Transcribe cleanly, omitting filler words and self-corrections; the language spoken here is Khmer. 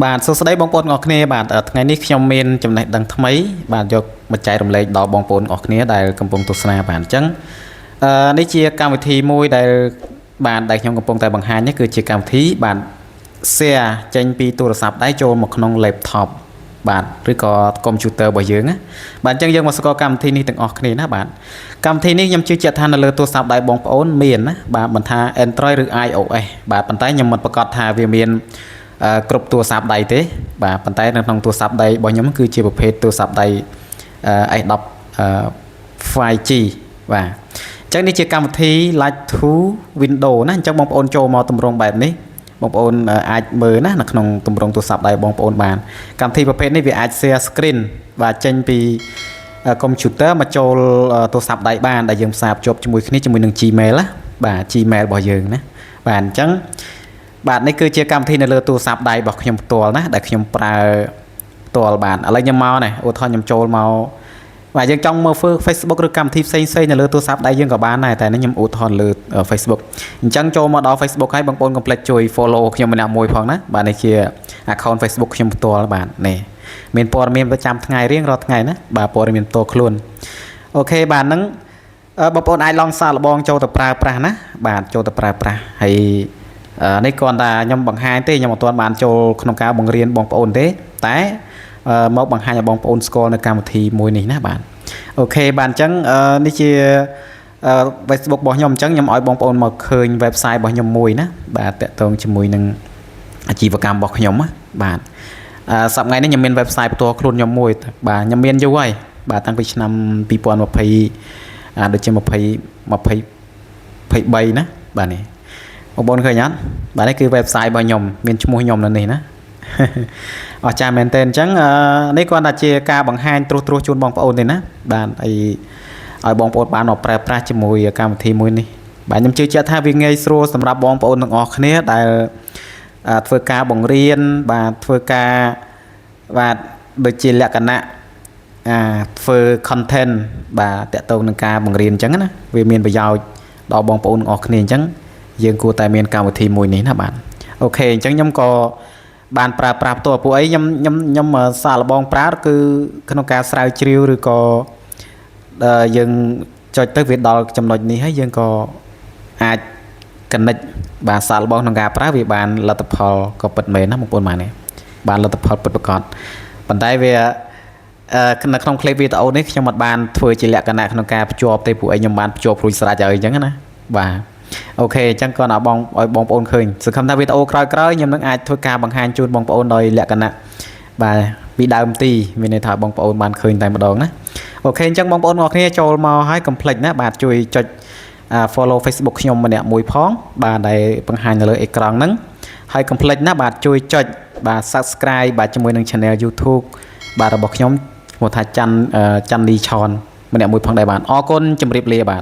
បាទសួស្តីបងប្អូនអរគ្នាបាទថ្ងៃនេះខ្ញុំមានចំណេះដឹងថ្មីបាទយកមកចែករំលែកដល់បងប្អូនអរគ្នាដែលកំពុងទស្សនាបាទអញ្ចឹងនេះជាកម្មវិធីមួយដែលដែលខ្ញុំកំពុងតែបង្ហាញនេះគឺជាកម្មវិធីបាទ share ចេញពីទូរស័ព្ទដៃចូលមកក្នុង laptop បាទឬក៏ computer របស់យើងណាបាទអញ្ចឹងយើងមកស្គាល់កម្មវិធីនេះទាំងអស់គ្នាណាបាទកម្មវិធីនេះខ្ញុំជឿជាក់ថានៅលើទូរស័ព្ទដៃបងប្អូនមានណាបាទមិនថា Android ឬ iOS បាទប៉ុន្តែខ្ញុំមិនប្រកាសថាវាមានគ្រប់ទូរស័ព្ទដៃទេបាទប៉ុន្តែនៅក្នុងទូរស័ព្ទដៃរបស់ខ្ញុំគឺជាប្រភេទទូរស័ព្ទដៃ S10 5G បាទអញ្ចឹងនេះជាកម្មវិធី Like to Windows ណាអញ្ចឹងបងប្អូនចូលមកទម្រង់បែបនេះបងប្អូនអាចមើលណានៅក្នុងទម្រង់ទូរស័ព្ទដៃបងប្អូនបានកម្មវិធីប្រភេទនេះវាអាច share screen បាទចេញពី computer មកចូលទូរស័ព្ទដៃបានដែលយើងផ្សារភ្ជាប់ជាមួយគ្នាជាមួយនឹង Gmail ណាបាទ Gmail របស់យើងណាបាទអញ្ចឹងបាទនេះគឺជាកម្មវិធីនៅលើទូរស័ព្ទដៃរបស់ខ្ញុំផ្ទាល់ណាដែលខ្ញុំប្រើផ្ទាល់បាទឥឡូវខ្ញុំមកនេះឧទាហរណ៍ខ្ញុំចូលមកបាទយើងចង់មើល Facebook ឬកម្មវិធីផ្សេងៗនៅលើទូរស័ព្ទដៃយើងក៏បានដែរតែនេះខ្ញុំឧទាហរណ៍លើ Facebook អញ្ចឹងចូលមកដល់ Facebook ហើយបងប្អូនកុំភ្លេចជួយ follow ខ្ញុំម្នាក់មួយផងណាបាទនេះជា account Facebook ខ្ញុំផ្ទាល់បាទនេះមានព័ត៌មានប្រចាំថ្ងៃរៀងរាល់ថ្ងៃណាបាទព័ត៌មានផ្ទាល់ខ្លួនអូខេបាទហ្នឹងបងប្អូនអាចឡងសាកល្បងចូលទៅប្រើប្រាស់ណាបាទចូលទៅប្រើប្រាស់ហើយនេះគ្រាន់តែខ្ញុំបង្ហាញទេខ្ញុំអត់ទាន់បានចូលក្នុងការបង្រៀនបងប្អូនទេតែមកបង្ហាញឲ្យបងប្អូនស្គាល់នៅកម្មវិធីមួយនេះណាបាទអូខេបាទអញ្ចឹងនេះជា Facebook របស់ខ្ញុំអញ្ចឹងខ្ញុំឲ្យបងប្អូនមកឃើញ website របស់ខ្ញុំមួយណាបាទតាក់ទងជាមួយនឹងអាជីវកម្មរបស់ខ្ញុំណាបាទសប្តាហ៍នេះខ្ញុំមាន website ផ្ទាល់ខ្លួនខ្ញុំមួយបាទខ្ញុំមានយូរហើយបាទតាំងពីឆ្នាំ2020ដូចជា2023ណាបាទនេះបងប្អូនឃើញអត់បាទនេះគឺ website របស់ខ្ញុំមានឈ្មោះខ្ញុំនៅនេះណាអស្ចារ្យមែនទែនអញ្ចឹងនេះគ្រាន់តែជាការបង្ហាញត្រួសជូនបងប្អូនទេណាបាទឲ្យបងប្អូនបានមកប្រើប្រាស់ជាមួយកម្មវិធីមួយនេះបាទខ្ញុំជឿជាក់ថាវាងាយស្រួលសម្រាប់បងប្អូនទាំងអស់គ្នាដែលធ្វើការបង្រៀនបាទធ្វើការបាទដូចជាលក្ខណៈធ្វើ content បាទតាក់ទងនឹងការបង្រៀនអញ្ចឹងណាវាមានប្រយោជន៍ដល់បងប្អូនទាំងអស់គ្នាអញ្ចឹងយើងគួរតែមានកម្មវិធីមួយនេះណាបាទអូខេអញ្ចឹងខ្ញុំក៏បានប្រើប្រាស់ផ្ទាល់ពួកអីខ្ញុំសាកល្បងប្រើគឺក្នុងការស្រាវជ្រាវឬក៏យើងចុចទៅវាដល់ចំណុចនេះហើយយើងក៏អាច connect បាទសាកល្បងក្នុងការប្រើវាបានលទ្ធផលក៏ពិតមែនណាបងប្អូនបានទេបានលទ្ធផលពិតប្រាកដប៉ុន្តែវានៅក្នុង clip វីដេអូនេះខ្ញុំអត់បានធ្វើជាលក្ខណៈក្នុងការភ្ជាប់ទេពួកឯងខ្ញុំបានភ្ជាប់រួចស្រេចហើយអញ្ចឹងណាបាទអូខេអញ្ចឹងគាត់ឲ្យបងប្អូនឃើញសង្ឃឹមថាវីដេអូក្រោយៗខ្ញុំនឹងអាចធ្វើការបង្ហាញជូនបងប្អូនដោយលក្ខណៈបាទពីដើមទីមានន័យថាបងប្អូនបានឃើញតែម្ដងណាអូខេអញ្ចឹងបងប្អូនទាំងអស់គ្នាចូលមកហើយកុំភ្លេចណាបាទជួយចុច follow Facebook ខ្ញុំម្នាក់មួយផងបាទដែលបង្ហាញនៅលើអេក្រង់ហ្នឹងហើយកុំភ្លេចណាបាទជួយចុចបាទ subscribe បាទជាមួយនឹង channel YouTube បាទរបស់ខ្ញុំឈ្មោះថាច័ន្ទលីឆនម្នាក់មួយផងដែរបាទអរគុណជម្រាបលាបាទ